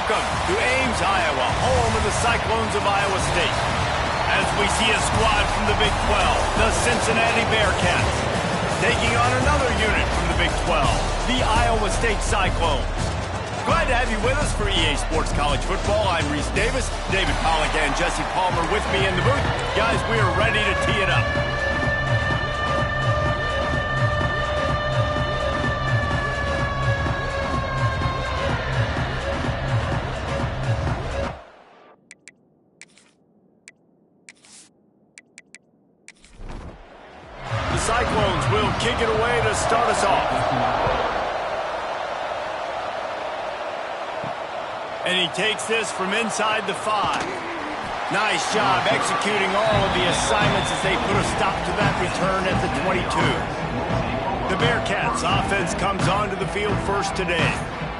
Welcome to Ames, Iowa, home of the Cyclones of Iowa State. As we see a squad from the Big 12, the Cincinnati Bearcats, taking on another unit from the Big 12, the Iowa State Cyclones. Glad to have you with us for EA Sports College Football. I'm Reese Davis, David Pollack and Jesse Palmer with me in the booth. Guys, we are ready to tee it up. The Cyclones will kick it away to start us off. And he takes this from inside the 5. Nice job executing all of the assignments as they put a stop to that return at the 22. The Bearcats offense comes onto the field first today.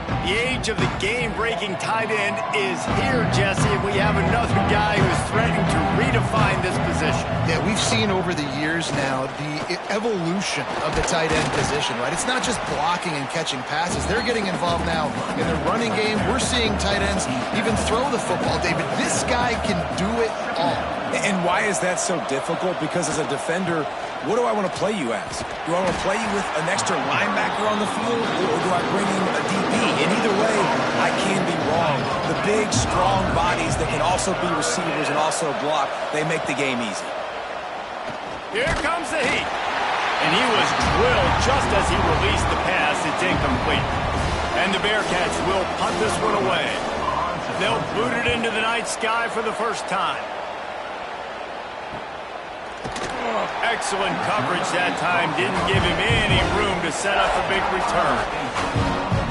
The age of the game-breaking tight end is here, Jesse, and we have another guy who's threatening to redefine this position. Yeah, we've seen over the years now the evolution of the tight end position, right? It's not just blocking and catching passes. They're getting involved now in the running game. We're seeing tight ends even throw the football, David. This guy can do it all. And why is that so difficult? Because as a defender, what do I want to play you as? Do I want to play you with an extra linebacker on the field, or do I bring in a DB? And either way, I can be wrong. The big, strong bodies that can also be receivers and also block, they make the game easy. Here comes the heat. And he was drilled just as he released the pass. It's incomplete. And the Bearcats will punt this one away. They'll boot it into the night sky for the first time. Excellent coverage that time. Didn't give him any room to set up a big return.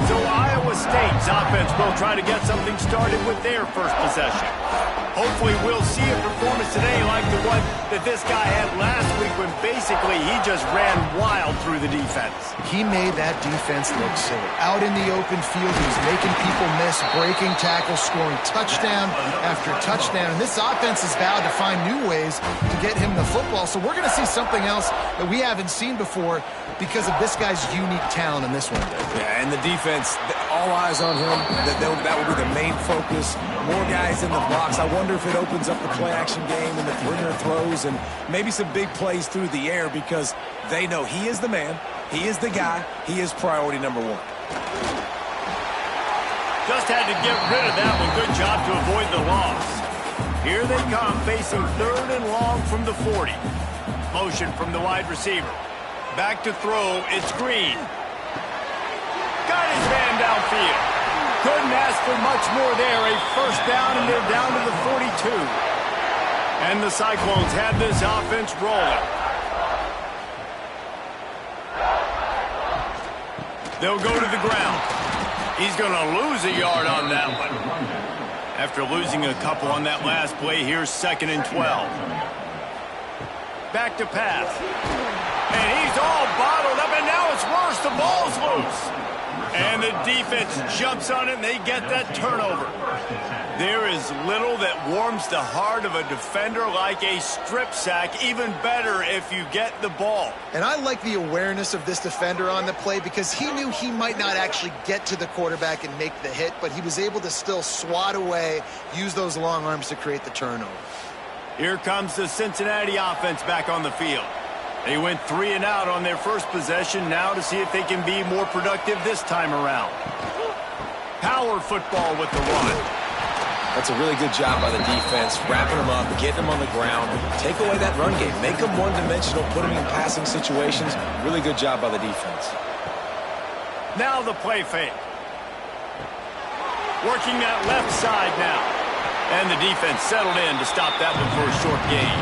So Iowa State's offense will try to get something started with their first possession. Hopefully we'll see a performance today like the one that this guy had last week when basically he just ran wild through the defense. He made that defense look silly. Out in the open field, he was making people miss, breaking tackles, scoring touchdown after touchdown. And this offense is vowed to find new ways to get him the football. So we're going to see something else that we haven't seen before because of this guy's unique talent in this one. Yeah, and the defense, all eyes on him. That will be the main focus. More guys in the box. I wonder if it opens up the play-action game and the perimeter throws and maybe some big plays through the air because they know he is the man, he is the guy, he is priority number 1. Just had to get rid of that one. Good job to avoid the loss. Here they come, facing 3rd and long from the 40. Motion from the wide receiver. Back to throw, it's Green. Got his man downfield. Couldn't ask for much more there. A first down, and they're down to the 42. And the Cyclones have this offense rolling. They'll go to the ground. He's going to lose a yard on that one. After losing a couple on that last play, here's 2nd and 12. Back to pass. And he's all bottled up, and now it's worse. The ball's loose. And the defense jumps on it, and they get that turnover. There is little that warms the heart of a defender like a strip sack. Even better if you get the ball. And I like the awareness of this defender on the play because he knew he might not actually get to the quarterback and make the hit, but he was able to still swat away, use those long arms to create the turnover. Here comes the Cincinnati offense back on the field. They went 3 and out on their first possession, now to see if they can be more productive this time around. Power football with the run. That's a really good job by the defense, wrapping them up, getting them on the ground, take away that run game, make them one-dimensional, put them in passing situations. Really good job by the defense. Now the play fake. Working that left side now. And the defense settled in to stop that one for a short gain.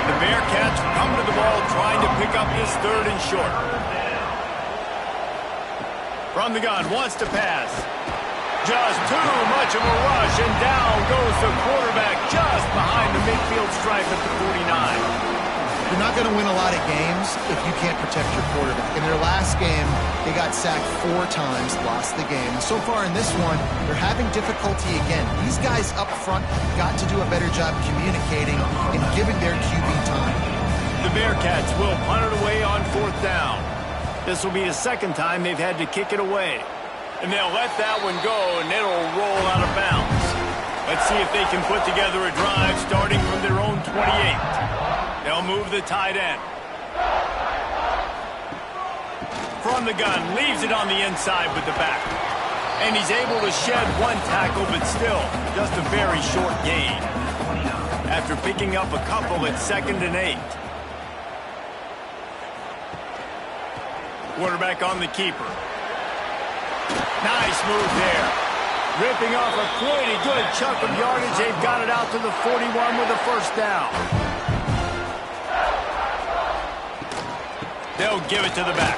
The Bearcats come to the ball trying to pick up this 3rd and short. From the gun, wants to pass. Just too much of a rush, and down goes the quarterback just behind the midfield stripe at the 49. You're not going to win a lot of games if you can't protect your quarterback. In their last game, they got sacked 4 times, lost the game. And so far in this one, they're having difficulty again. These guys up front got to do a better job communicating and giving their QB time. The Bearcats will punt it away on 4th down. This will be the 2nd time they've had to kick it away. And they'll let that one go, and it'll roll out of bounds. Let's see if they can put together a drive starting from their own 28. They'll move the tight end. From the gun, leaves it on the inside with the back. And he's able to shed one tackle, but still, just a very short gain. After picking up a couple at 2nd and 8. Quarterback on the keeper. Nice move there. Ripping off a pretty good chunk of yardage. They've got it out to the 41 with a first down. They'll give it to the back.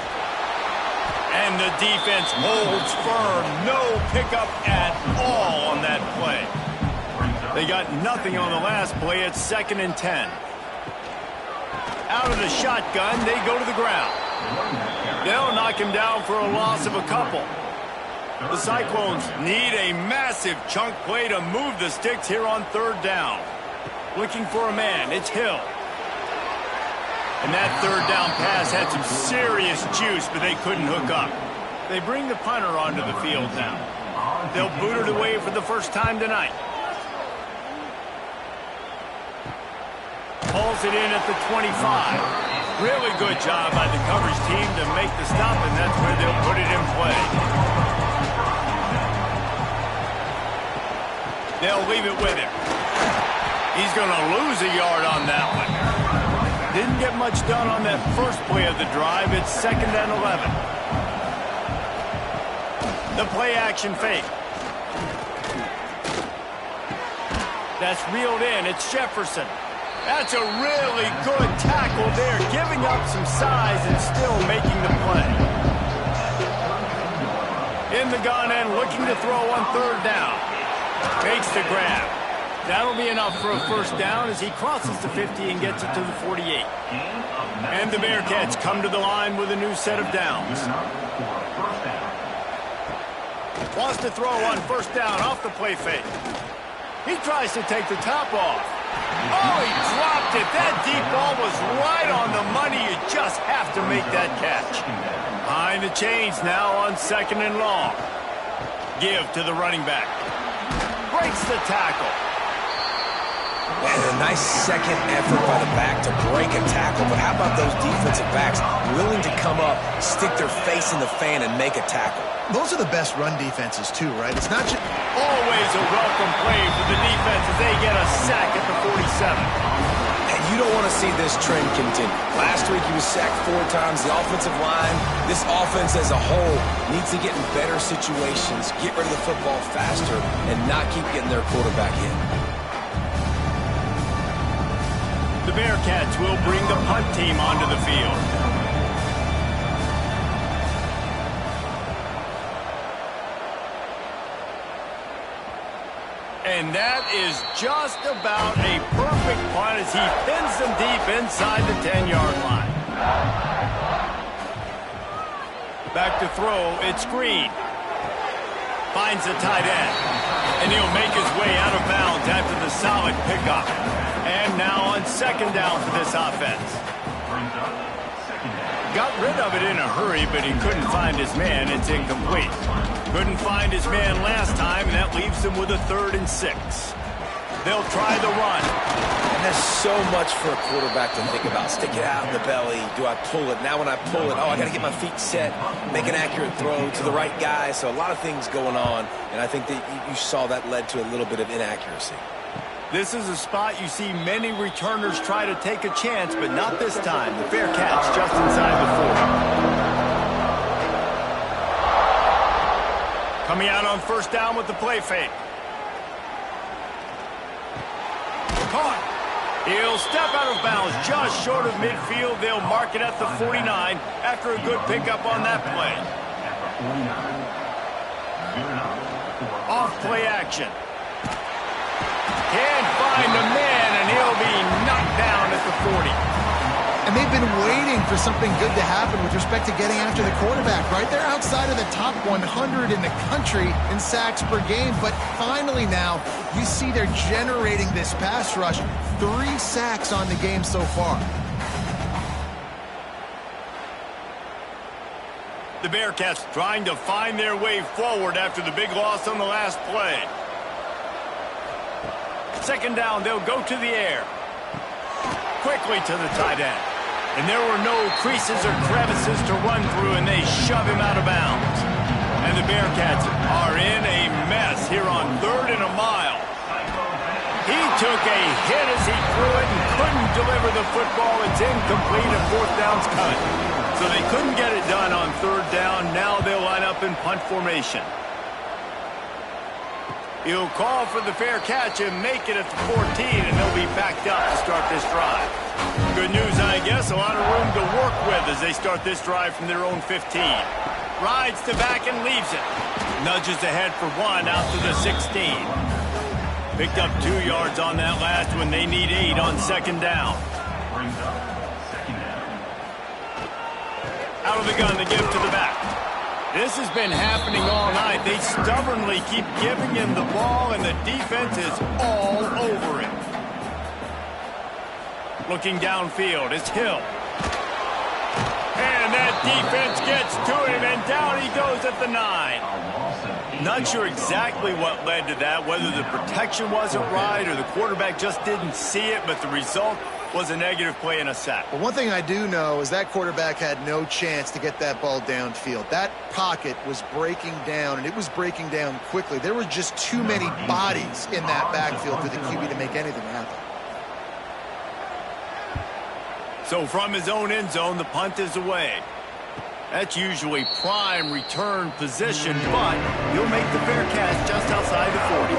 And the defense holds firm. No pickup at all on that play. They got nothing on the last play. It's 2nd and 10. Out of the shotgun, they go to the ground. They'll knock him down for a loss of a couple. The Cyclones need a massive chunk play to move the sticks here on 3rd down. Looking for a man. It's Hill. And that 3rd down pass had some serious juice, but they couldn't hook up. They bring the punter onto the field now. They'll boot it away for the first time tonight. Pulls it in at the 25. Really good job by the coverage team to make the stop, and that's where they'll put it in play. They'll leave it with him. He's going to lose a yard on that one. Didn't get much done on that first play of the drive. It's 2nd and 11. The play action fake. That's reeled in. It's Jefferson. That's a really good tackle there, giving up some size and still making the play. In the gun and looking to throw on 3rd down. Makes the grab. That'll be enough for a first down as he crosses the 50 and gets it to the 48. And the Bearcats come to the line with a new set of downs. Wants to throw on 1st down off the play fake. He tries to take the top off. Oh, he dropped it. That deep ball was right on the money. You just have to make that catch. Behind the chains now on 2nd and long. Give to the running back. Breaks the tackle. And a nice second effort by the back to break a tackle. But how about those defensive backs willing to come up, stick their face in the fan, and make a tackle? Those are the best run defenses, too, right? It's not just... Always a welcome play for the defense as they get a sack at the 47. And you don't want to see this trend continue. Last week he was sacked 4 times. The offensive line, this offense as a whole, needs to get in better situations, get rid of the football faster, and not keep getting their quarterback in. The Bearcats will bring the punt team onto the field. And that is just about a perfect punt as he pins them deep inside the 10-yard line. Back to throw, it's Green. Finds the tight end. And he'll make his way out of bounds after the solid pickup. And now on 2nd down for this offense. Got rid of it in a hurry, but he couldn't find his man. It's incomplete. Couldn't find his man last time, and that leaves him with a 3rd and 6. They'll try the run. And there's so much for a quarterback to think about. Stick it out in the belly. Do I pull it? Now when I pull it, I got to get my feet set, make an accurate throw to the right guy. So a lot of things going on, and I think that you saw that led to a little bit of inaccuracy. This is a spot you see many returners try to take a chance, but not this time. The Bearcats just inside the 40. Coming out on 1st down with the play fake. Caught. He'll step out of bounds just short of midfield. They'll mark it at the 49 after a good pickup on that play. Off play action. Can't find a man, and he'll be knocked down at the 40. And they've been waiting for something good to happen with respect to getting after the quarterback, right? They're outside of the top 100 in the country in sacks per game, but finally now you see they're generating this pass rush. 3 sacks on the game so far. The Bearcats trying to find their way forward after the big loss on the last play. Second down, they'll go to the air. Quickly to the tight end. And there were no creases or crevices to run through, and they shove him out of bounds. And the Bearcats are in a mess here on 3rd and a mile. He took a hit as he threw it and couldn't deliver the football. It's incomplete and 4th down's cut. So they couldn't get it done on 3rd down. Now they'll line up in punt formation. He'll call for the fair catch and make it at the 14, and they'll be backed up to start this drive. Good news, I guess, a lot of room to work with as they start this drive from their own 15. Rides the back and leaves it. Nudges ahead for 1 out to the 16. Picked up 2 yards on that last one. They need 8 on 2nd down. Out of the gun, they give to the back. This has been happening all night. They stubbornly keep giving him the ball, and the defense is all over it. Looking downfield, it's Hill. And that defense gets to him, and down he goes at the 9. Not sure exactly what led to that, whether the protection wasn't right or the quarterback just didn't see it, but the result was a negative play and a sack. But one thing I do know is that quarterback had no chance to get that ball downfield. That pocket was breaking down, and it was breaking down quickly. There were just too many bodies in that backfield for the QB to make anything happen. So from his own end zone, the punt is away. That's usually prime return position, but he'll make the fair catch just outside the 40.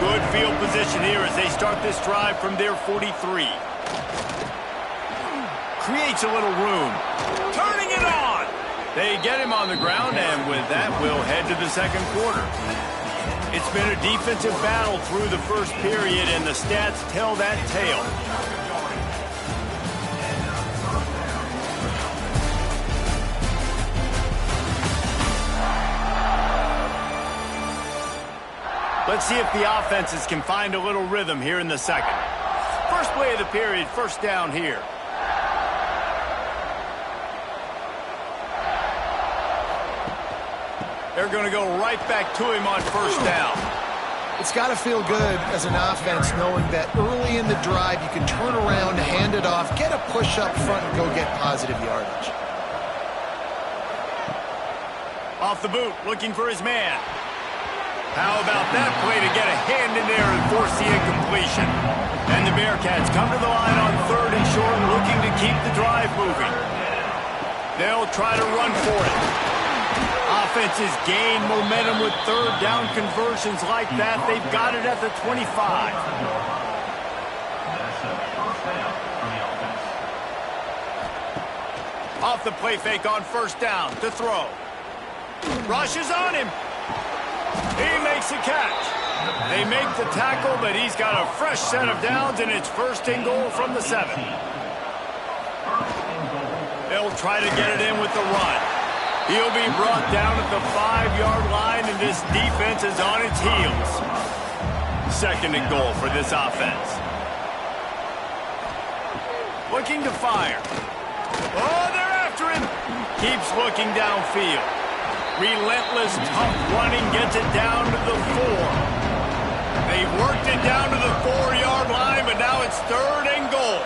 Good field position here as they start this drive from their 43. Creates a little room. Turning it on. They get him on the ground, and with that, we'll head to the 2nd quarter. It's been a defensive battle through the first period, and the stats tell that tale. Let's see if the offenses can find a little rhythm here in the 2nd. First play of the period, 1st down here. They're going to go right back to him on 1st down. It's got to feel good as an offense knowing that early in the drive you can turn around, hand it off, get a push up front, and go get positive yardage. Off the boot, looking for his man. How about that play to get a hand in there and force the incompletion? And the Bearcats come to the line on 3rd and short, looking to keep the drive moving. They'll try to run for it. Offenses gain momentum with 3rd down conversions like that. They've got it at the 25. Off the play fake on 1st down to throw. Rushes on him. He makes a catch. They make the tackle, but he's got a fresh set of downs, and it's 1st and goal from the 7. They'll try to get it in with the run. He'll be brought down at the 5-yard line, and this defense is on its heels. 2nd and goal for this offense. Looking to fire. Oh, they're after him. Keeps looking downfield. Relentless, tough running gets it down to the 4. They've worked it down to the 4-yard line, but now it's 3rd and goal.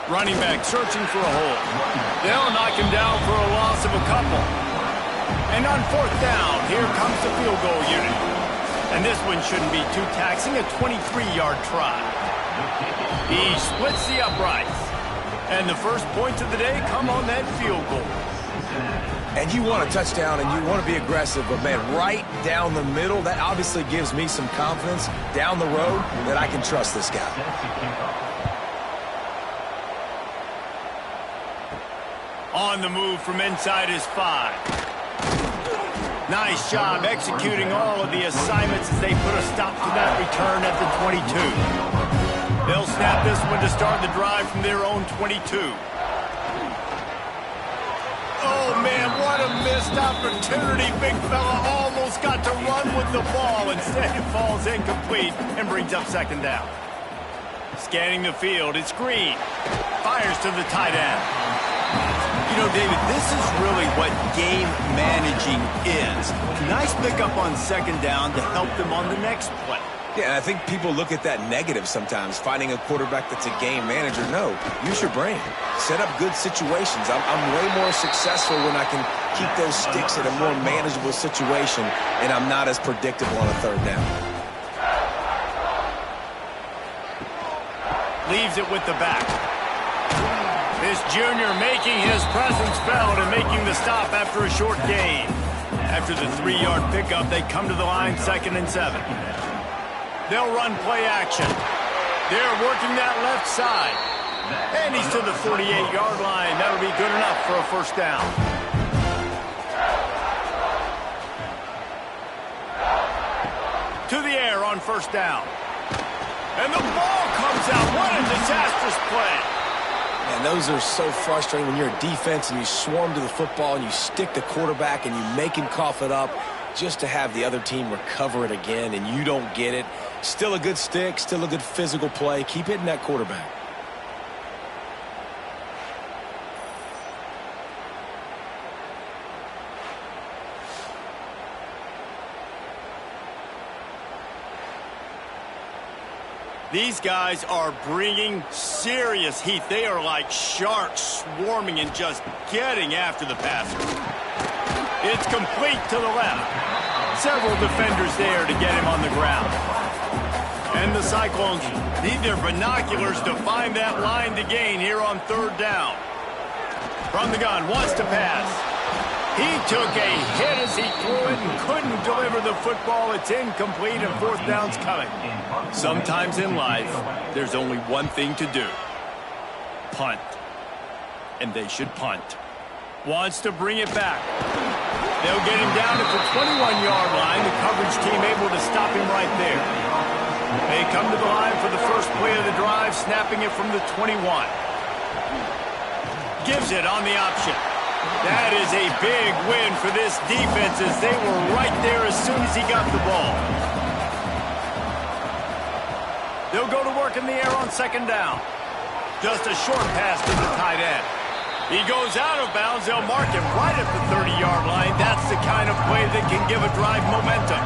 Running back searching for a hole. They'll knock him down for a loss of a couple. And on 4th down, here comes the field goal unit. And this one shouldn't be too taxing, a 23-yard try. He splits the uprights. And the first points of the day come on that field goal. And you want a touchdown and you want to be aggressive, but man, right down the middle, that obviously gives me some confidence down the road that I can trust this guy. On the move from inside his 5. Nice job executing all of the assignments as they put a stop to that return at the 22. They'll snap this one to start the drive from their own 22. Oh, man, what a missed opportunity. Big fella almost got to run with the ball. Instead, it falls incomplete and brings up 2nd down. Scanning the field, it's Green. Fires to the tight end. You know, David, this is really what game managing is. Nice pickup on second down to help them on the next play. Yeah, and I think people look at that negative sometimes, finding a quarterback that's a game manager. No, use your brain. Set up good situations. I'm way more successful when I can keep those sticks in a more manageable situation, and I'm not as predictable on a third down. Leaves it with the back. This junior making his presence felt and making the stop after a short gain. After the 3-yard pickup, they come to the line 2nd and 7. They'll run play action. They're working that left side. And he's to the 48-yard line. That'll be good enough for a first down. To the air on first down. And the ball comes out. What a disastrous play. And those are so frustrating when you're a defense and you swarm to the football and you stick the quarterback and you make him cough it up just to have the other team recover it again and you don't get it. Still a good stick, still a good physical play. Keep hitting that quarterback. These guys are bringing serious heat. They are like sharks swarming and just getting after the passer. It's complete to the left. Several defenders there to get him on the ground. And the Cyclones need their binoculars to find that line to gain here on third down. From the gun, wants to pass. He took a hit as he threw it and couldn't deliver the football. It's incomplete and fourth down's coming. Sometimes in life, there's only one thing to do. Punt. And they should punt. Wants to bring it back. They'll get him down at the 21-yard line. The coverage team able to stop him right there. They come to the line for the first play of the drive, snapping it from the 21. Gives it on the option. That is a big win for this defense as they were right there as soon as he got the ball. They'll go to work in the air on second down. Just a short pass to the tight end. He goes out of bounds. They'll mark him right at the 30-yard line. That's the kind of play that can give a drive momentum.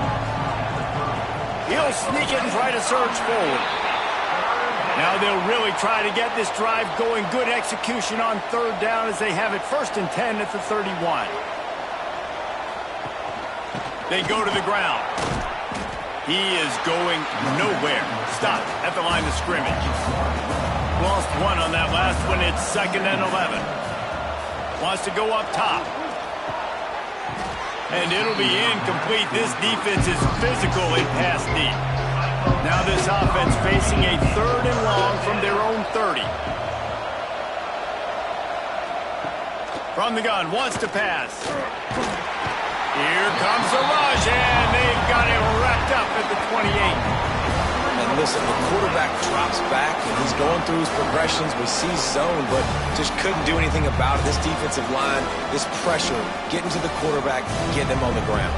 He'll sneak it and try to surge forward. Now they'll really try to get this drive going. Good execution on third down as they have it 1st and 10 at the 31. They go to the ground. He is going nowhere. Stop at the line of scrimmage. Lost one on that last one. It's 2nd and 11. Wants to go up top. And it'll be incomplete. This defense is physical in pass deep. Now this offense facing a 3rd and long from their own 30. From the gun, wants to pass. Here comes the rush, and they've got it wrapped up at the 28. And listen, the quarterback drops back, and he's going through his progressions. We see zone, but just couldn't do anything about it. This defensive line, this pressure, getting to the quarterback, getting him on the ground.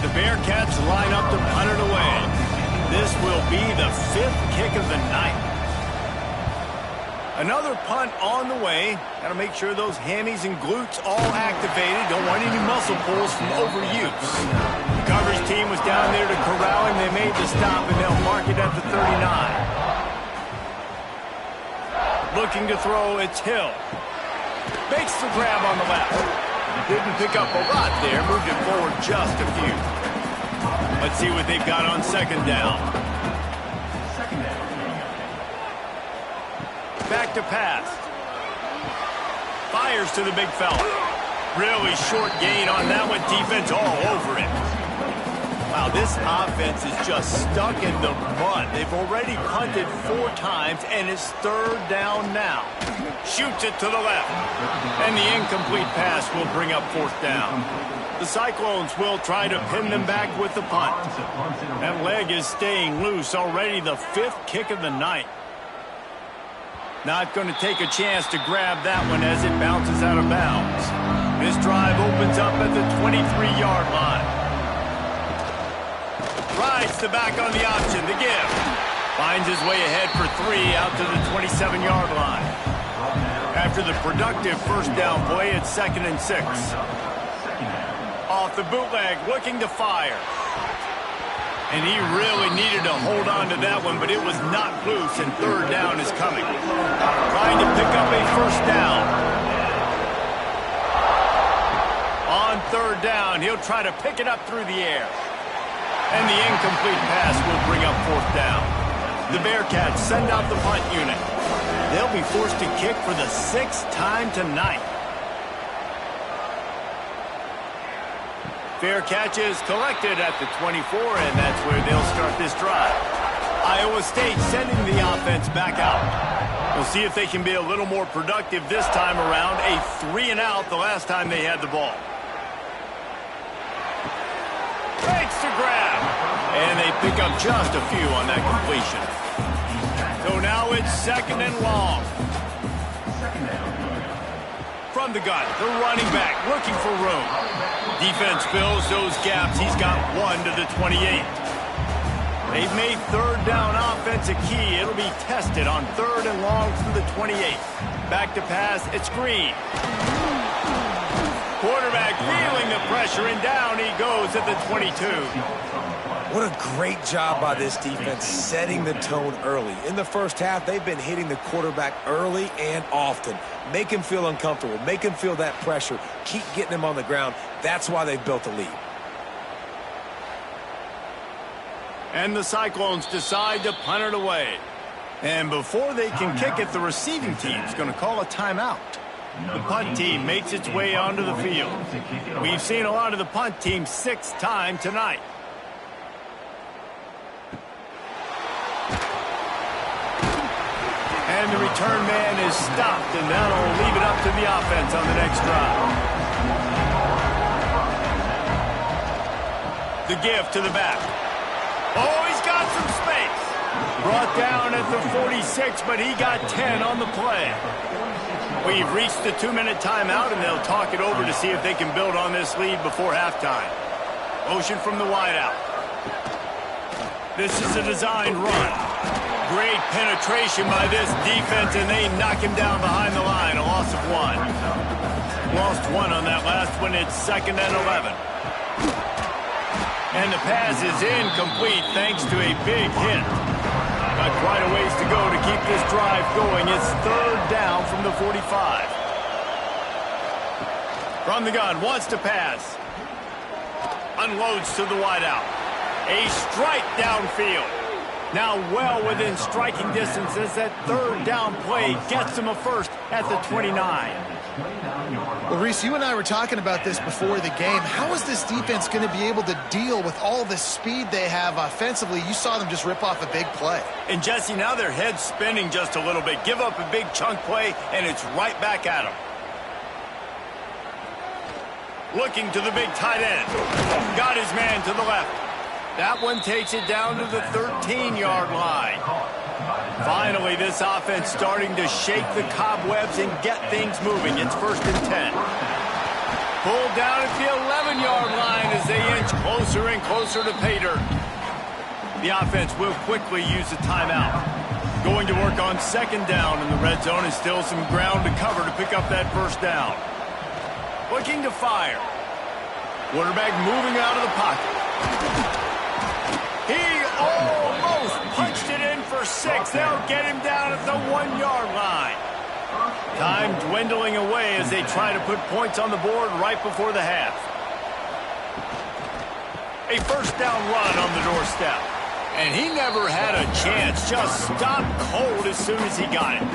The Bearcats line up to punt it away. This will be the 5th kick of the night. Another punt on the way. Got to make sure those hammies and glutes all activated. Don't want any muscle pulls from overuse. The coverage team was down there to corral him. They made the stop, and they'll mark it at the 39. Looking to throw, it's Hill. Makes the grab on the left. Didn't pick up a lot there. Moved it forward just a few. Let's see what they've got on second down. Back to pass. Fires to the big fella. Really short gain on that one. Defense all over it. Wow, this offense is just stuck in the mud. They've already punted 4 times, and it's 3rd down now. Shoots it to the left. And the incomplete pass will bring up 4th down. The Cyclones will try to pin them back with the punt. That leg is staying loose. Already the 5th kick of the night. Not going to take a chance to grab that one as it bounces out of bounds. This drive opens up at the 23-yard line. Rides the back on the option to give. Finds his way ahead for 3 out to the 27-yard line. After the productive first down play, it's 2nd and 6. Off the bootleg, looking to fire. And he really needed to hold on to that one, but it was not loose, and 3rd down is coming. Trying to pick up a first down. On 3rd down, he'll try to pick it up through the air. And the incomplete pass will bring up 4th down. The Bearcats send out the punt unit. They'll be forced to kick for the 6th time tonight. Fair catch is collected at the 24, and that's where they'll start this drive. Iowa State sending the offense back out. We'll see if they can be a little more productive this time around. A 3-and-out the last time they had the ball. Fakes to grab. And they pick up just a few on that completion. So now it's 2nd and long. From the gun, the running back looking for room. Defense fills those gaps. He's got 1 to the 28. They've made 3rd down offense a key. It'll be tested on 3rd and long from the 28. Back to pass, it's Green. Quarterback feeling the pressure, and down he goes at the 22. What a great job by this defense setting the tone early. In the first half, they've been hitting the quarterback early and often. Make him feel uncomfortable. Make him feel that pressure. Keep getting him on the ground. That's why they've built a lead. And the Cyclones decide to punt it away. And before they can kick it, the receiving team's going to call a timeout. The punt team makes its way onto the field. We've seen a lot of the punt team 6th time tonight. And the return man is stopped, and that'll leave it up to the offense on the next drive. The give to the back. Oh, he's got some space. Brought down at the 46, but he got 10 on the play. We've reached the 2-minute timeout, and they'll talk it over to see if they can build on this lead before halftime. Motion from the wideout. This is a designed run. Great penetration by this defense, and they knock him down behind the line. A loss of 1. Lost 1 on that last one. It's 2nd and 11. And the pass is incomplete thanks to a big hit. Got quite a ways to go to keep this drive going. It's 3rd down from the 45. From the gun, wants to pass. Unloads to the wideout. A strike downfield. Now well within striking distance as that 3rd down play gets him a first at the 29. Well, Reese, you and I were talking about this before the game. How is this defense going to be able to deal with all the speed they have offensively? You saw them just rip off a big play. And, Jesse, now their head's spinning just a little bit. Give up a big chunk play, and it's right back at them. Looking to the big tight end. Got his man to the left. That one takes it down to the 13-yard line. Finally, this offense starting to shake the cobwebs and get things moving. It's 1st and 10. Pulled down at the 11-yard line as they inch closer and closer to pay dirt. The offense will quickly use a timeout. Going to work on 2nd down in the red zone, and still some ground to cover to pick up that first down. Looking to fire. Quarterback moving out of the pocket. He almost punched it in for 6. They'll get him down at the 1-yard line. Time dwindling away as they try to put points on the board right before the half. A first down run on the doorstep. And he never had a chance. Just stopped cold as soon as he got it.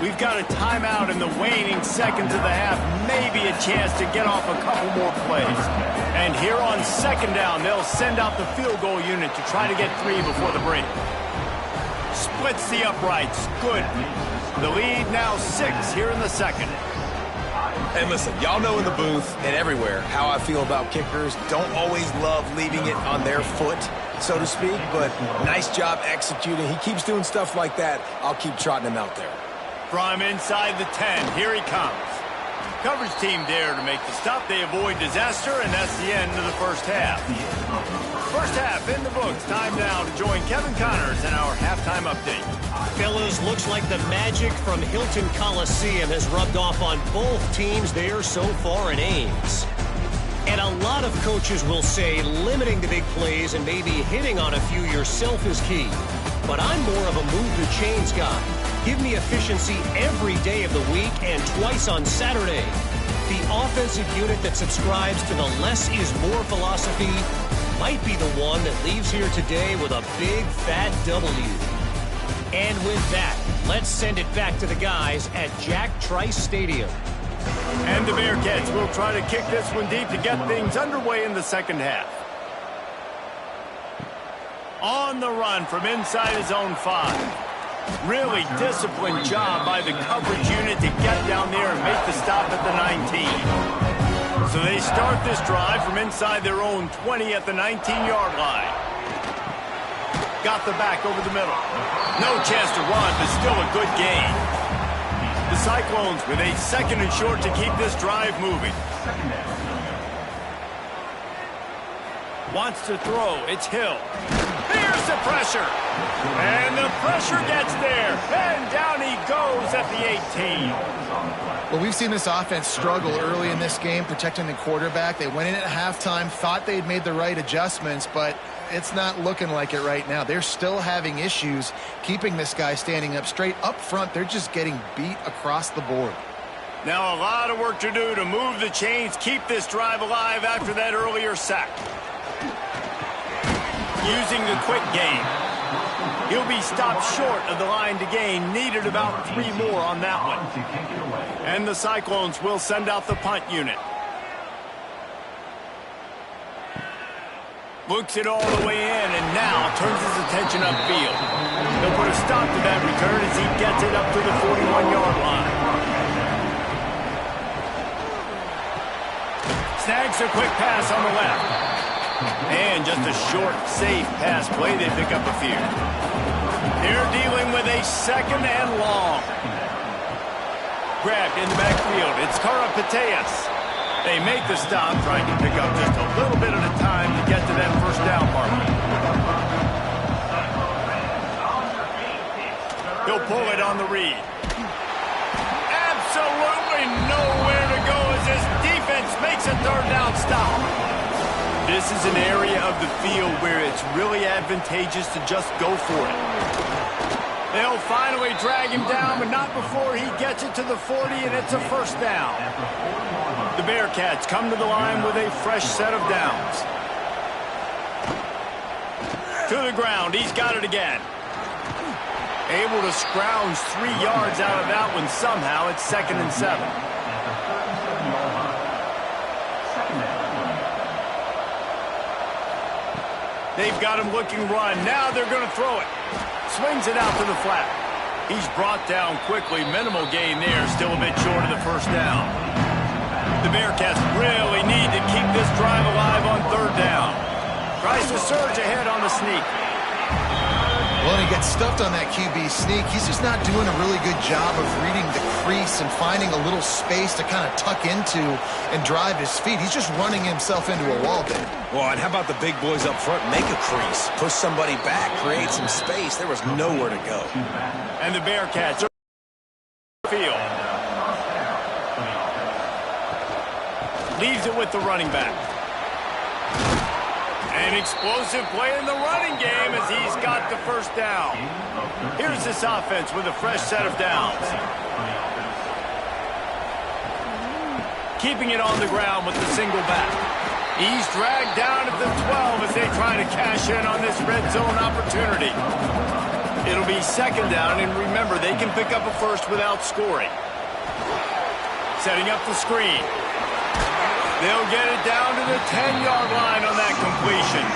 We've got a timeout in the waning seconds of the half. Maybe a chance to get off a couple more plays. And here on 2nd down, they'll send out the field goal unit to try to get 3 before the break. Splits the uprights. Good. The lead now 6 here in the 2nd. And listen, y'all know in the booth and everywhere how I feel about kickers. Don't always love leaving it on their foot, so to speak, but nice job executing. He keeps doing stuff like that. I'll keep trotting him out there. From inside the 10, here he comes. Coverage team there to make the stop. They avoid disaster, and that's the end of the first half. First half in the books. Time now to join Kevin Connors in our halftime update. Fellas, looks like the magic from Hilton Coliseum has rubbed off on both teams there so far in Ames. And a lot of coaches will say limiting the big plays and maybe hitting on a few yourself is key. But I'm more of a move the chains guy. Give me efficiency every day of the week and twice on Saturday. The offensive unit that subscribes to the less is more philosophy might be the one that leaves here today with a big fat W. And with that, let's send it back to the guys at Jack Trice Stadium. And the Bearcats will try to kick this one deep to get things underway in the second half. On the run from inside his own 5. Really disciplined job by the coverage unit to get down there and make the stop at the 19. So they start this drive from inside their own 20 at the 19-yard line. Got the back over the middle. No chance to run, but still a good gain. The Cyclones with a 2nd and short to keep this drive moving. Wants to throw. It's Hill. Here's the pressure. And the pressure gets there. And down he goes at the 18. Well, we've seen this offense struggle early in this game protecting the quarterback. They went in at halftime, thought they'd made the right adjustments, but it's not looking like it right now. They're still having issues keeping this guy standing up straight. Up front, they're just getting beat across the board. Now a lot of work to do to move the chains, keep this drive alive after that earlier sack. Using the quick game. He'll be stopped short of the line to gain. Needed about 3 more on that one. And the Cyclones will send out the punt unit. Looks it all the way in and now turns his attention upfield. He'll put a stop to that return as he gets it up to the 41-yard line. Snags a quick pass on the left. And just a short, safe pass play. They pick up a few. They're dealing with a 2nd and long. Grabbed in the backfield. It's Karapateas. They make the stop, trying to pick up just a little bit at a time to get to that first down marker. He'll pull it on the read. Absolutely nowhere to go as this defense makes a 3rd down stop. This is an area of the field where it's really advantageous to just go for it. They'll finally drag him down, but not before he gets it to the 40, and it's a 1st down. The Bearcats come to the line with a fresh set of downs. To the ground, he's got it again. Able to scrounge 3 yards out of that one somehow. It's 2nd and 7. They've got him looking run. Now they're going to throw it. Swings it out to the flat. He's brought down quickly. Minimal gain there. Still a bit short of the 1st down. The Bearcats really need to keep this drive alive on 3rd down. Tries to surge ahead on the sneak. Well, and he gets stuffed on that QB sneak. He's just not doing a really good job of reading the crease and finding a little space to kind of tuck into and drive his feet. He's just running himself into a wall there. Well, and how about the big boys up front? Make a crease. Push somebody back. Create some space. There was nowhere to go. And the Bearcats are field. Leaves it with the running back. An explosive play in the running game as he's got the 1st down. Here's this offense with a fresh set of downs. Keeping it on the ground with the single back. He's dragged down at the 12 as they try to cash in on this red zone opportunity. It'll be 2nd down, and remember, they can pick up a 1st without scoring. Setting up the screen. They'll get it down to the 10-yard line on that completion.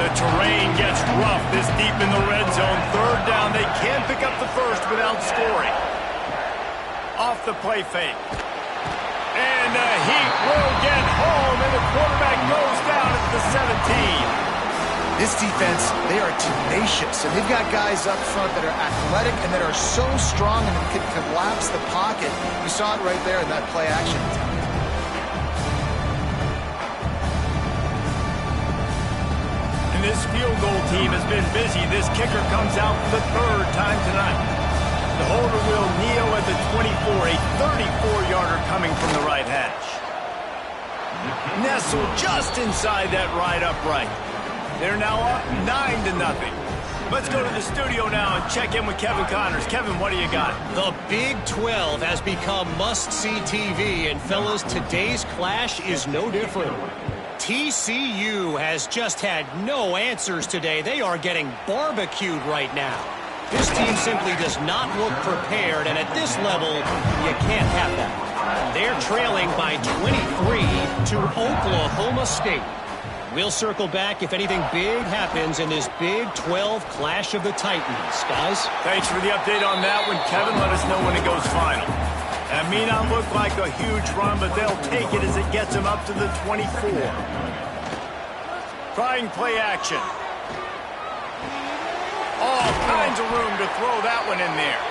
The terrain gets rough this deep in the red zone. 3rd down, they can't pick up the 1st without scoring. Off the play fake. And the heat will get home, and the quarterback goes down at the 17. This defense, they are tenacious, and they've got guys up front that are athletic and that are so strong and can collapse the pocket. You saw it right there in that play action. And this field goal team has been busy. This kicker comes out for the third time tonight. The holder will kneel at the 24, a 34-yarder coming from the right hash. Nestled just inside that right upright. They're now up 9-0. Let's go to the studio now and check in with Kevin Connors. Kevin, what do you got? The Big 12 has become must-see TV, and fellas, today's clash is no different. TCU has just had no answers today. They are getting barbecued right now. This team simply does not look prepared, and at this level, you can't have that. They're trailing by 23 to Oklahoma State. We'll circle back if anything big happens in this Big 12 Clash of the Titans. Guys? Thanks for the update on that one, Kevin. Let us know when it goes final. That may not look like a huge run, but they'll take it as it gets them up to the 24. Trying play action. All kinds of room to throw that one in there.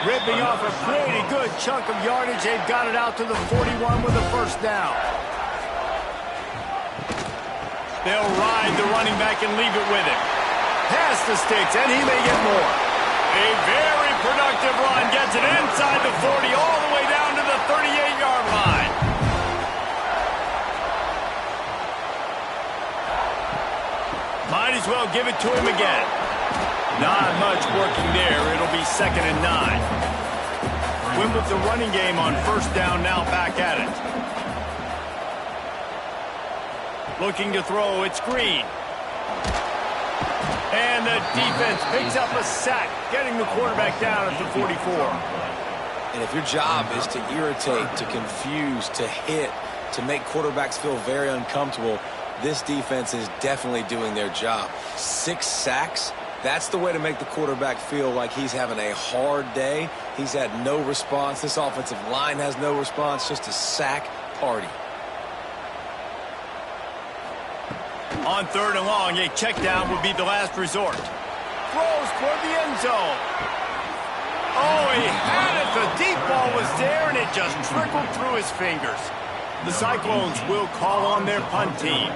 Ripping off a pretty good chunk of yardage. They've got it out to the 41 with a first down. They'll ride the running back and leave it with him. Pass the sticks, and he may get more. A very productive run gets it inside the 40, all the way down to the 38-yard line. Might as well give it to him again. Not much working there. It'll be 2nd and 9. Win with the running game on first down, now back at it. Looking to throw, it's Green. And the defense picks up a sack, getting the quarterback down at the 44. And if your job is to irritate, to confuse, to hit, to make quarterbacks feel very uncomfortable, this defense is definitely doing their job. 6 sacks, that's the way to make the quarterback feel like he's having a hard day. He's had no response. This offensive line has no response, just a sack party. On 3rd and long, a check down would be the last resort. Throws toward the end zone. Oh, he had it. The deep ball was there, and it just trickled through his fingers. The Cyclones will call on their punt team.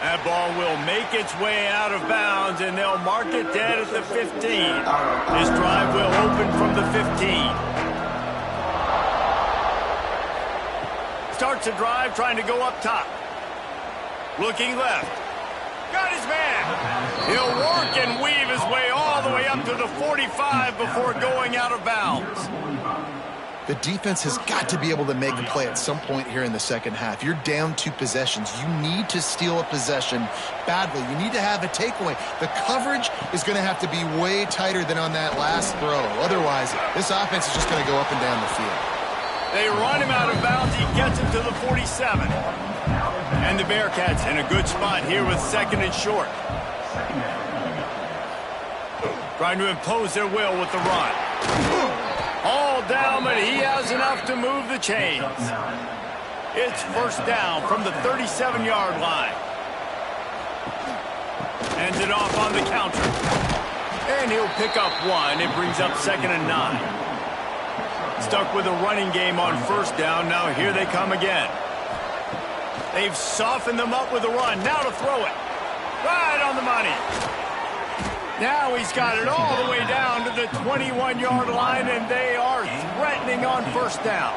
That ball will make its way out of bounds, and they'll mark it dead at the 15. This drive will open from the 15. Starts a drive trying to go up top. Looking left. Got his man. He'll work and weave his way all the way up to the 45 before going out of bounds. The defense has got to be able to make a play at some point here in the second half. You're down 2 possessions. You need to steal a possession badly. You need to have a takeaway. The coverage is going to have to be way tighter than on that last throw. Otherwise, this offense is just going to go up and down the field. They run him out of bounds. He gets him to the 47. And the Bearcats in a good spot here with 2nd and short. Trying to impose their will with the run. All down, but he has enough to move the chains. It's first down from the 37-yard line. Ends it off on the counter. And he'll pick up 1. It brings up 2nd and 9. Stuck with a running game on first down. Now here they come again. They've softened them up with a run. Now to throw it. Right on the money. Now he's got it all the way down to the 21-yard line, and they are threatening on first down.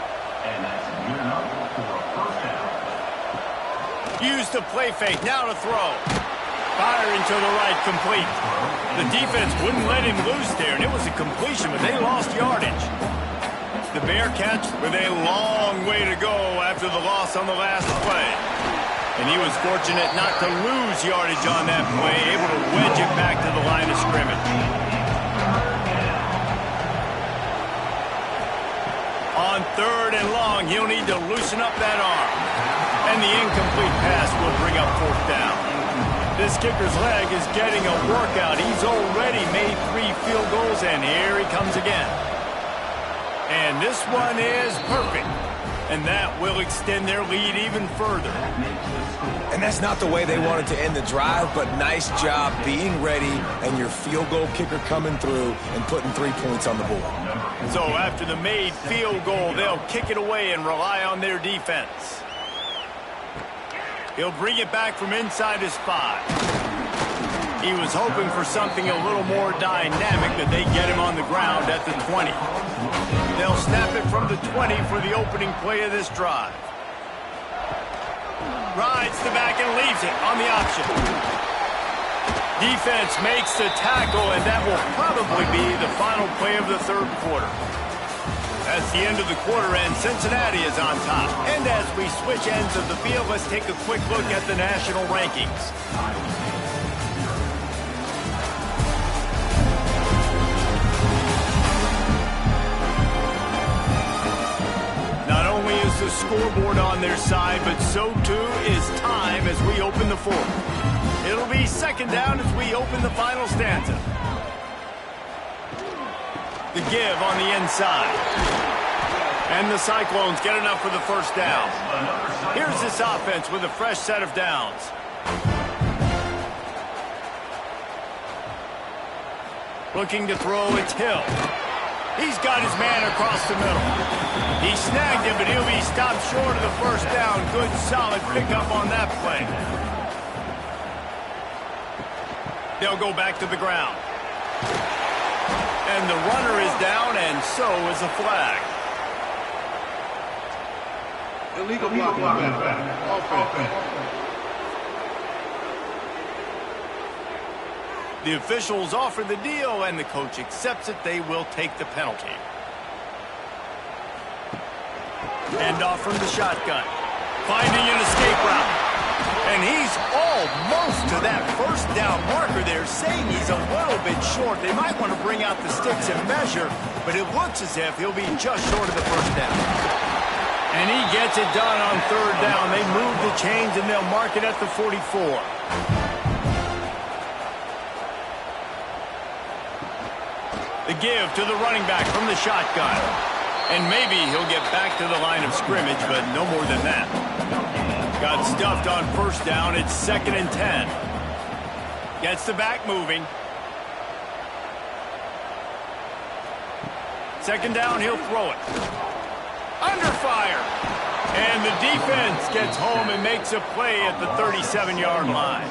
Use the play fake. Now to throw. Firing to the right, complete. The defense wouldn't let him loose there, and it was a completion, but they lost yardage. The Bearcats with a long way to go after the loss on the last play. And he was fortunate not to lose yardage on that play, able to wedge it back to the line of scrimmage. On 3rd and long, he'll need to loosen up that arm. And the incomplete pass will bring up 4th down. This kicker's leg is getting a workout. He's already made 3 field goals, and here he comes again. And this one is perfect. And that will extend their lead even further. And that's not the way they wanted to end the drive, but nice job being ready and your field goal kicker coming through and putting 3 points on the board. So after the made field goal, they'll kick it away and rely on their defense. He'll bring it back from inside his 5. He was hoping for something a little more dynamic, that they get him on the ground at the 20. They'll snap it from the 20 for the opening play of this drive. Rides the back and leaves it on the option. Defense makes the tackle, and that will probably be the final play of the third quarter. That's the end of the quarter, and Cincinnati is on top. And as we switch ends of the field, let's take a quick look at the national rankings. The scoreboard on their side, but so too is time as we open the fourth. It'll be second down as we open the final stanza. The give on the inside. And the Cyclones get enough for the first down. Here's this offense with a fresh set of downs. Looking to throw, it's Hill. He's got his man across the middle. He snagged him, but he'll be stopped short of the first down. Good, solid pickup on that play. They'll go back to the ground. And the runner is down, and so is a flag. Illegal blocking. Offense. The officials offer the deal, and the coach accepts it. They will take the penalty. Hand off from the shotgun. Finding an escape route. And he's almost to that first down marker there, saying he's a little bit short. They might want to bring out the sticks and measure, but it looks as if he'll be just short of the first down. And he gets it done on third down. They move the chains, and they'll mark it at the 44. The give to the running back from the shotgun. And maybe he'll get back to the line of scrimmage, but no more than that. Got stuffed on first down. It's 2nd and 10. Gets the back moving. Second down, he'll throw it. Under fire. And the defense gets home and makes a play at the 37-yard line.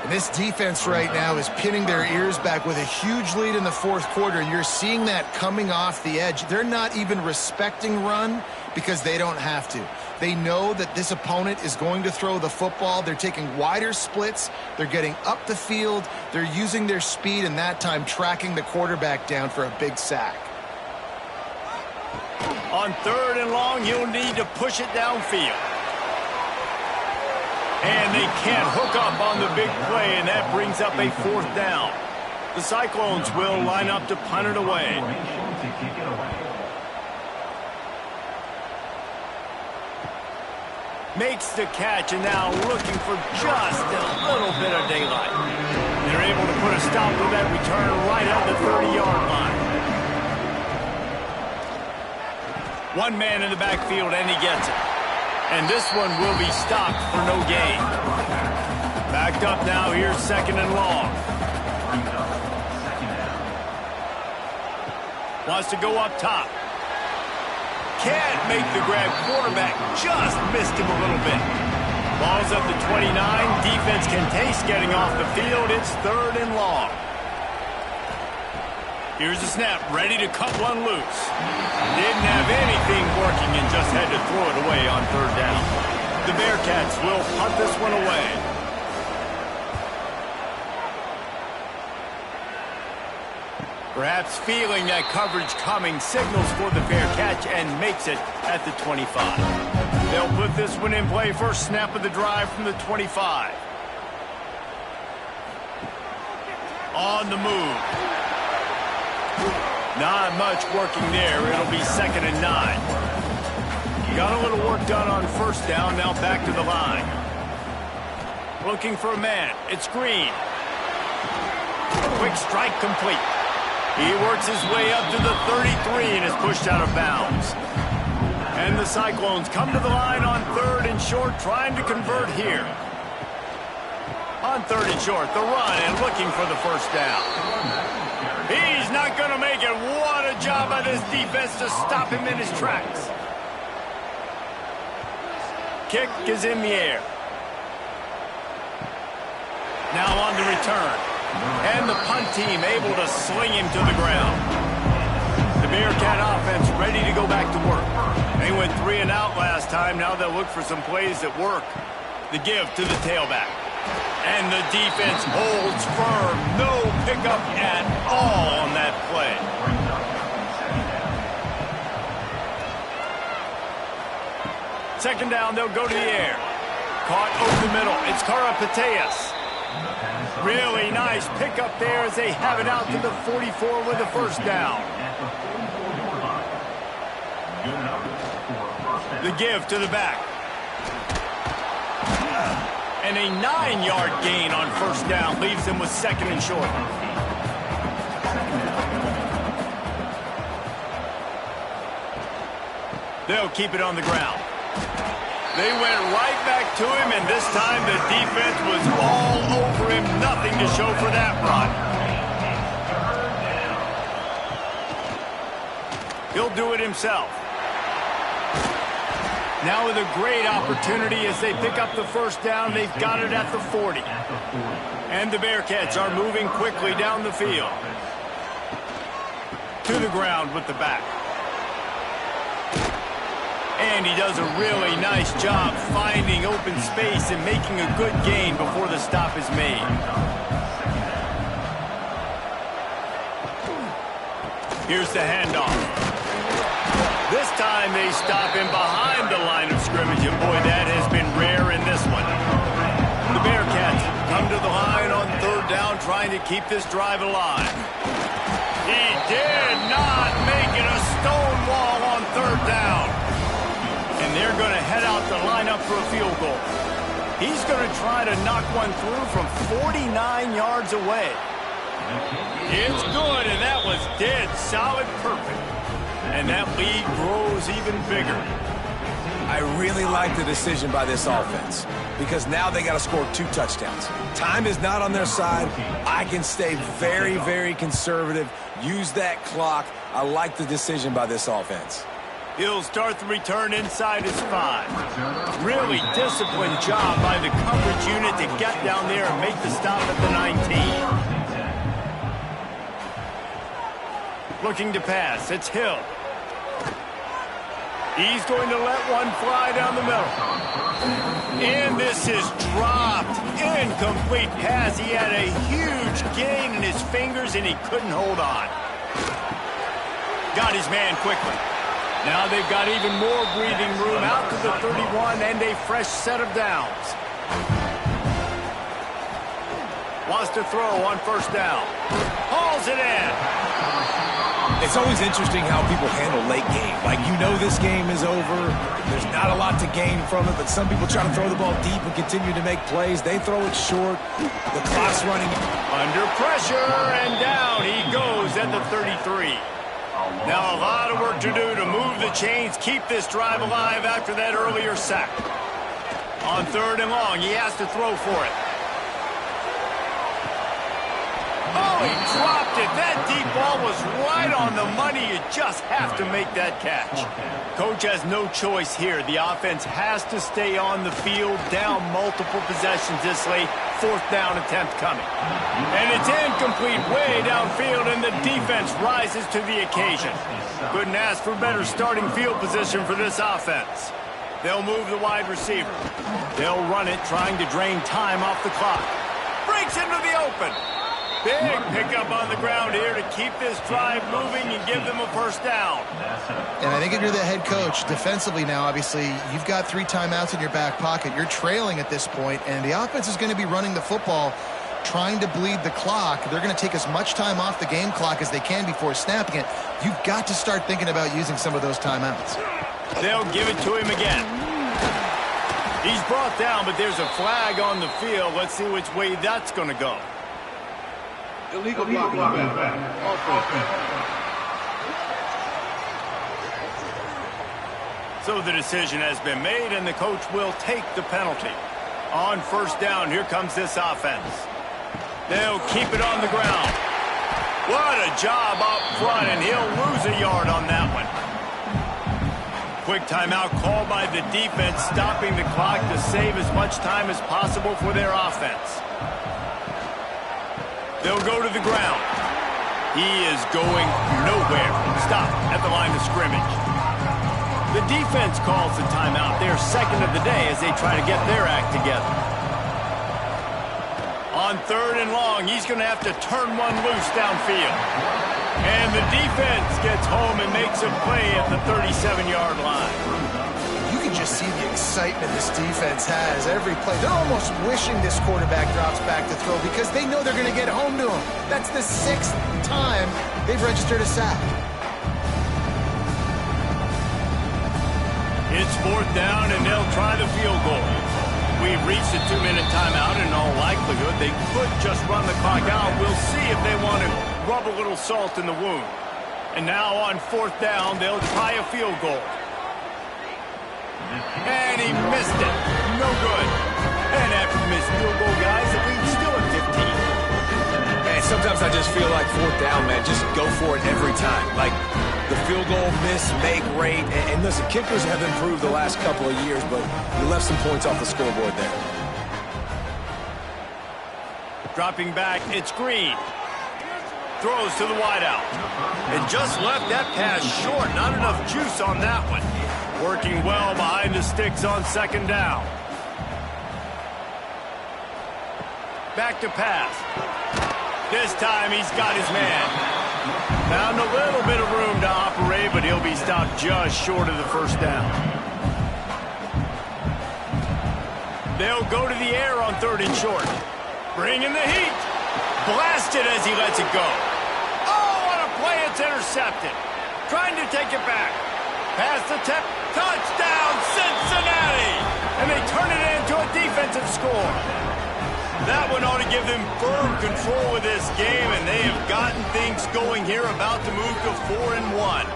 And this defense right now is pinning their ears back with a huge lead in the fourth quarter. You're seeing that coming off the edge. They're not even respecting run because they don't have to. They know that this opponent is going to throw the football. They're taking wider splits. They're getting up the field. They're using their speed, and that time tracking the quarterback down for a big sack. On third and long, you'll need to push it downfield. And they can't hook up on the big play, and that brings up a fourth down. The Cyclones will line up to punt it away. Makes the catch, and now looking for just a little bit of daylight. They're able to put a stop to that return right at the 30-yard line. One man in the backfield, and he gets it. And this one will be stopped for no gain. Backed up now, here's second and long. Wants to go up top. Can't make the grab. Quarterback just missed him a little bit. Ball's up to 29. Defense can taste getting off the field. It's third and long. Here's the snap, ready to cut one loose. Didn't have anything working and just had to throw it away on third down. The Bearcats will punt this one away. Perhaps feeling that coverage coming, signals for the fair catch and makes it at the 25. They'll put this one in play, first snap of the drive from the 25. On the move. Not much working there. It'll be 2nd and 9. Got a little work done on first down. Now back to the line. Looking for a man. It's Green. Quick strike complete. He works his way up to the 33 and is pushed out of bounds. And the Cyclones come to the line on 3rd and short, trying to convert here. On 3rd and short, the run and looking for the first down. He's not going to make it. What a job by this defense to stop him in his tracks. Kick is in the air. Now on the return. And the punt team able to sling him to the ground. The Bearcat offense ready to go back to work. They went 3 and out last time. Now they'll look for some plays that work. The give to the tailback. And the defense holds firm. No pickup at all on that play. Second down, they'll go to the air. Caught over the middle. It's Karapateas. Really nice pickup there as they have it out to the 44 with a first down. The give to the back. And a 9-yard gain on first down leaves them with 2nd and short. They'll keep it on the ground. They went right back to him, and this time the defense was all over him. Nothing to show for that run. He'll do it himself. Now with a great opportunity as they pick up the first down. They've got it at the 40. And the Bearcats are moving quickly down the field. To the ground with the back. And he does a really nice job finding open space and making a good gain before the stop is made. Here's the handoff. This time they stop him behind the line of scrimmage, and boy, that has been rare in this one. The Bearcats come to the line on 3rd down, trying to keep this drive alive. He did not make it a stone wall on 3rd down. And they're going to head out to line up for a field goal. He's going to try to knock one through from 49 yards away. It's good, and that was dead solid perfect. And that lead grows even bigger. I really like the decision by this offense because now they got to score 2 touchdowns. Time is not on their side. I can stay very, very conservative. Use that clock. I like the decision by this offense. He'll start the return inside his 5. Really disciplined job by the coverage unit to get down there and make the stop at the 19. Looking to pass. It's Hill. He's going to let one fly down the middle. And this is dropped. Incomplete pass. He had a huge gain in his fingers, and he couldn't hold on. Got his man quickly. Now they've got even more breathing room out to the 31 and a fresh set of downs. Wants to throw on first down. Hauls it in. It's always interesting how people handle late game. Like, you know this game is over. There's not a lot to gain from it, but some people try to throw the ball deep and continue to make plays. They throw it short. The clock's running. Under pressure, and down he goes at the 33. Now a lot of work to do to move the chains, keep this drive alive after that earlier sack. On 3rd and long, he has to throw for it. Oh, he dropped it. That deep ball was right on the money. You just have to make that catch. Coach has no choice here. The offense has to stay on the field, down multiple possessions this late. 4th down attempt coming. And it's incomplete way downfield, and the defense rises to the occasion. Couldn't ask for better starting field position for this offense. They'll move the wide receiver. They'll run it, trying to drain time off the clock. Breaks into the open. Big pickup on the ground here to keep this drive moving and give them a first down. And I think if you're the head coach, defensively now, obviously, you've got 3 timeouts in your back pocket. You're trailing at this point, and the offense is going to be running the football, trying to bleed the clock. They're going to take as much time off the game clock as they can before snapping it. You've got to start thinking about using some of those timeouts. They'll give it to him again. He's brought down, but there's a flag on the field. Let's see which way that's going to go. Illegal blocking back. Offense. So the decision has been made, and the coach will take the penalty. On first down, here comes this offense. They'll keep it on the ground. What a job up front, and he'll lose a yard on that one. Quick timeout called by the defense, stopping the clock to save as much time as possible for their offense. They'll go to the ground. He is going nowhere. Stop at the line of scrimmage. The defense calls the timeout, their second of the day, as they try to get their act together. On third and long, he's going to have to turn one loose downfield. And the defense gets home and makes a play at the 37-yard line. You can just see the excitement this defense has every play. They're almost wishing this quarterback drops back to throw because they know they're going to get home to him. That's the 6th time they've registered a sack. It's fourth down, and they'll try the field goal. We've reached the 2-minute timeout. In all likelihood, they could just run the clock out. We'll see if they want to rub a little salt in the wound. And now on fourth down, they'll try a field goal. And he missed it. No good. And after the missed field goal, guys, the lead's still at 15. Man, sometimes I just feel like fourth down, man, just go for it every time. Like the field goal miss, make rate. And listen, kickers have improved the last couple of years, but you left some points off the scoreboard there. Dropping back, it's Green. Throws to the wideout. And just left that pass short. Not enough juice on that one. Working well behind the sticks on second down. Back to pass. This time he's got his man. Found a little bit of room to operate, but he'll be stopped just short of the first down. They'll go to the air on third and short. Bringing the heat. Blasted as he lets it go. Oh, what a play. It's intercepted. Trying to take it back. Pass the tip. Touchdown, Cincinnati! And they turn it into a defensive score. That one ought to give them firm control of this game, and they have gotten things going here, about to move to 4-1.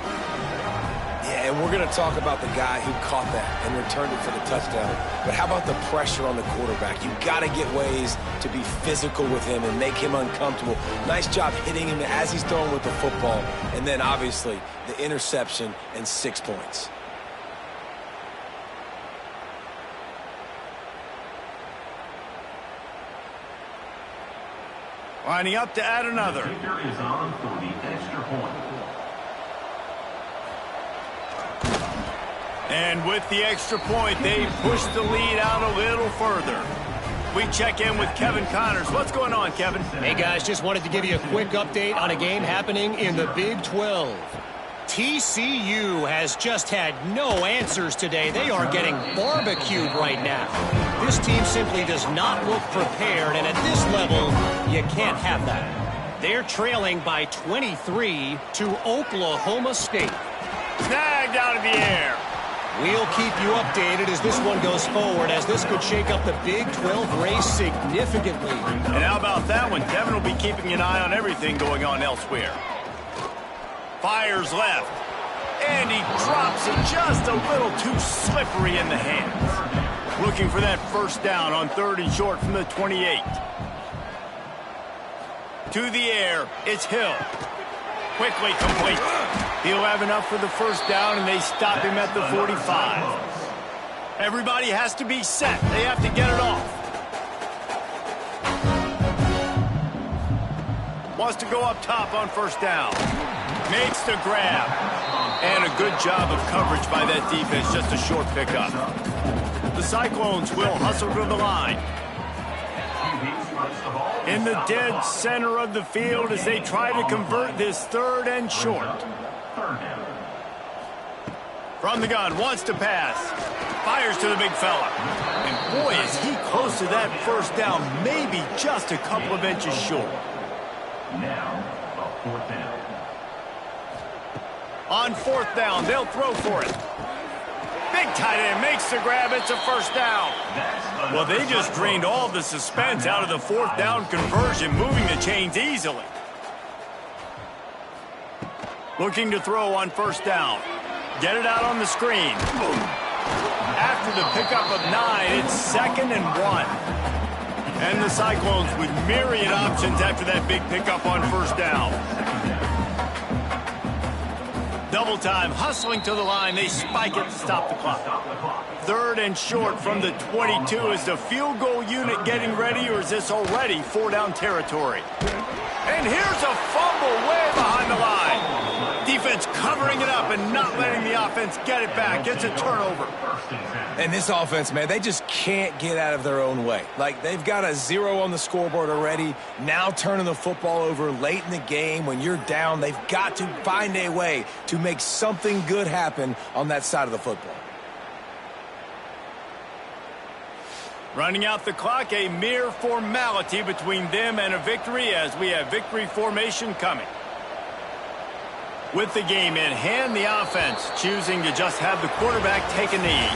Yeah, and we're going to talk about the guy who caught that and returned it for the touchdown. But how about the pressure on the quarterback? You got to get ways to be physical with him and make him uncomfortable. Nice job hitting him as he's throwing with the football. And then, obviously, the interception and 6 points. Lining up to add another. The kicker is on for the extra point. And with the extra point, they push the lead out a little further. We check in with Kevin Connors. What's going on, Kevin? Hey, guys, just wanted to give you a quick update on a game happening in the Big 12. TCU has just had no answers today. They are getting barbecued right now. This team simply does not look prepared, and at this level, you can't have that. They're trailing by 23 to Oklahoma State. Snagged out of the air. We'll keep you updated as this one goes forward, as this could shake up the Big 12 race significantly. And how about that one? Kevin will be keeping an eye on everything going on elsewhere. Fires left. And he drops it just a little too slippery in the hands. Looking for that first down on third and short from the 28. To the air, it's Hill. Quickly complete. He'll have enough for the first down, and they stop him at the 45. Everybody has to be set. They have to get it off. Wants to go up top on first down. Makes the grab. And a good job of coverage by that defense. Just a short pickup. The Cyclones will hustle to the line. In the dead center of the field as they try to convert this third and short. From the gun, wants to pass. Fires to the big fella. And boy, is he close to that first down. Maybe just a couple of inches short. Now, a fourth down. On fourth down, they'll throw for it. Big tight end makes the grab. It's a first down. Well, they just drained all the suspense out of the fourth down conversion, moving the chains easily. Looking to throw on first down. Get it out on the screen. After the pickup of 9, it's 2nd and 1. And the Cyclones with myriad options after that big pickup on first down. Double time, hustling to the line. They spike it to stop the clock. 3rd and short from the 22. Is the field goal unit getting ready, or is this already 4-down territory? And here's a fumble way behind the line. Defense covering it up and not letting the offense get it back. It's a turnover. And this offense, man, they just can't get out of their own way. Like, they've got a 0 on the scoreboard already. Now turning the football over late in the game when you're down, they've got to find a way to make something good happen on that side of the football. Running out the clock, a mere formality between them and a victory as we have victory formation coming. With the game in hand, the offense choosing to just have the quarterback take a knee.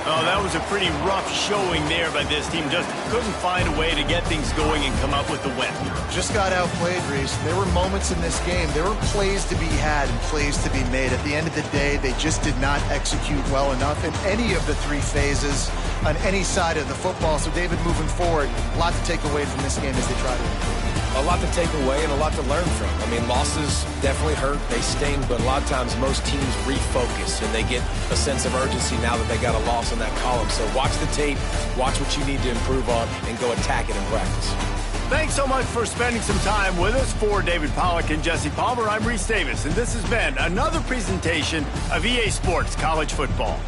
Oh, that was a pretty rough showing there by this team. Just couldn't find a way to get things going and come up with the win. Just got outplayed, Reese. There were moments in this game. There were plays to be had and plays to be made. At the end of the day, they just did not execute well enough in any of the 3 phases on any side of the football. So, David, moving forward, a lot to take away from this game as they try to improve. A lot to take away and a lot to learn from. I mean, losses definitely hurt. They sting, but a lot of times most teams refocus and they get a sense of urgency now that they got a loss in that column. So watch the tape, watch what you need to improve on, and go attack it in practice. Thanks so much for spending some time with us. For David Pollack and Jesse Palmer, I'm Reese Davis, and this has been another presentation of EA Sports College Football.